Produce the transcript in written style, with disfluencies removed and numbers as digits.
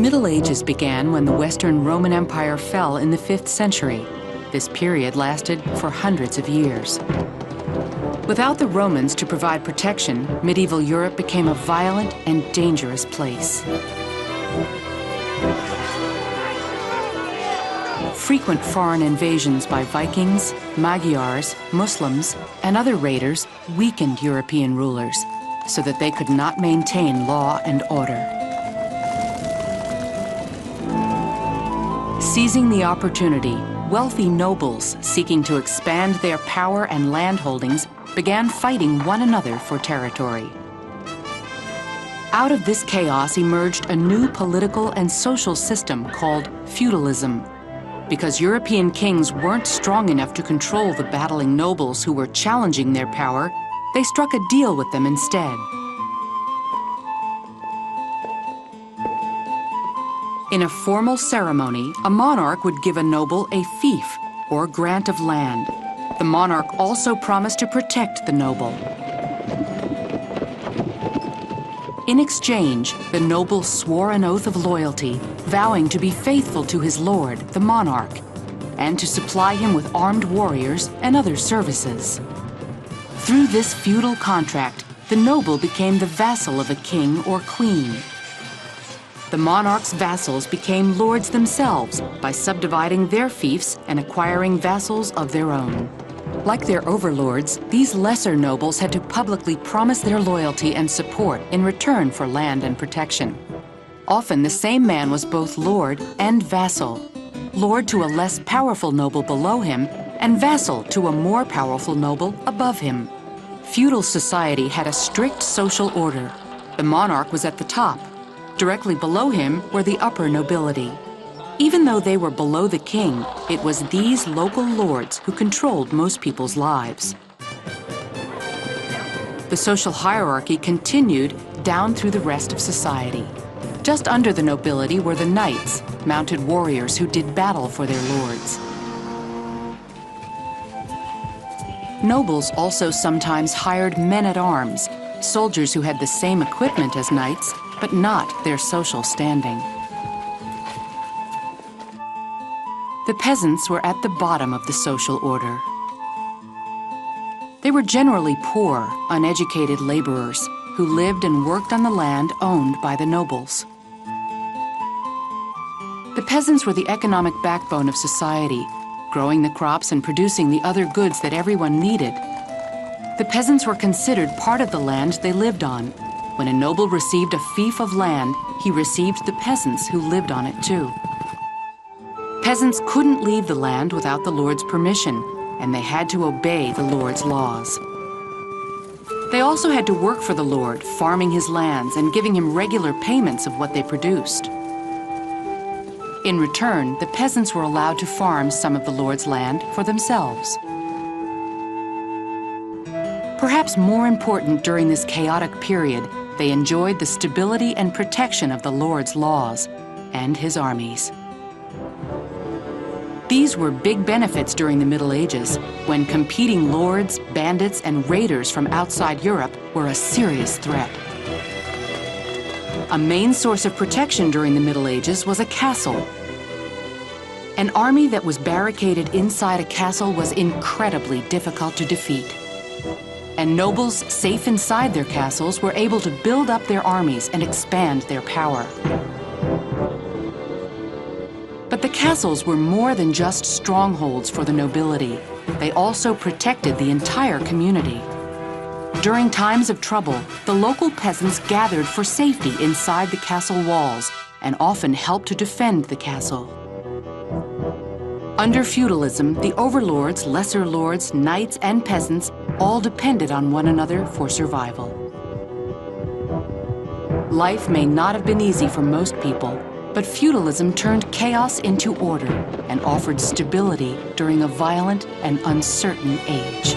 Middle Ages began when the Western Roman Empire fell in the 5th century. This period lasted for hundreds of years. Without the Romans to provide protection, medieval Europe became a violent and dangerous place. Frequent foreign invasions by Vikings, Magyars, Muslims, and other raiders weakened European rulers so that they could not maintain law and order. Seizing the opportunity, wealthy nobles seeking to expand their power and land holdings began fighting one another for territory. Out of this chaos emerged a new political and social system called feudalism. Because European kings weren't strong enough to control the battling nobles who were challenging their power, they struck a deal with them instead. In a formal ceremony, a monarch would give a noble a fief, or grant of land. The monarch also promised to protect the noble. In exchange, the noble swore an oath of loyalty, vowing to be faithful to his lord, the monarch, and to supply him with armed warriors and other services. Through this feudal contract, the noble became the vassal of a king or queen. The monarch's vassals became lords themselves by subdividing their fiefs and acquiring vassals of their own. Like their overlords, these lesser nobles had to publicly promise their loyalty and support in return for land and protection. Often the same man was both lord and vassal, lord to a less powerful noble below him, and vassal to a more powerful noble above him. Feudal society had a strict social order. The monarch was at the top. Directly below him were the upper nobility. Even though they were below the king, it was these local lords who controlled most people's lives. The social hierarchy continued down through the rest of society. Just under the nobility were the knights, mounted warriors who did battle for their lords. Nobles also sometimes hired men-at-arms, soldiers who had the same equipment as knights, but not their social standing. The peasants were at the bottom of the social order. They were generally poor, uneducated laborers who lived and worked on the land owned by the nobles. The peasants were the economic backbone of society, growing the crops and producing the other goods that everyone needed. The peasants were considered part of the land they lived on. When a noble received a fief of land, he received the peasants who lived on it too. Peasants couldn't leave the land without the lord's permission, and they had to obey the lord's laws. They also had to work for the lord, farming his lands and giving him regular payments of what they produced. In return, the peasants were allowed to farm some of the lord's land for themselves. Perhaps more important during this chaotic period, they enjoyed the stability and protection of the lord's laws and his armies. These were big benefits during the Middle Ages, when competing lords, bandits, and raiders from outside Europe were a serious threat. A main source of protection during the Middle Ages was a castle. An army that was barricaded inside a castle was incredibly difficult to defeat. And nobles safe inside their castles were able to build up their armies and expand their power. But the castles were more than just strongholds for the nobility. They also protected the entire community. During times of trouble, the local peasants gathered for safety inside the castle walls and often helped to defend the castle. Under feudalism, the overlords, lesser lords, knights, and peasants all depended on one another for survival. Life may not have been easy for most people, but feudalism turned chaos into order and offered stability during a violent and uncertain age.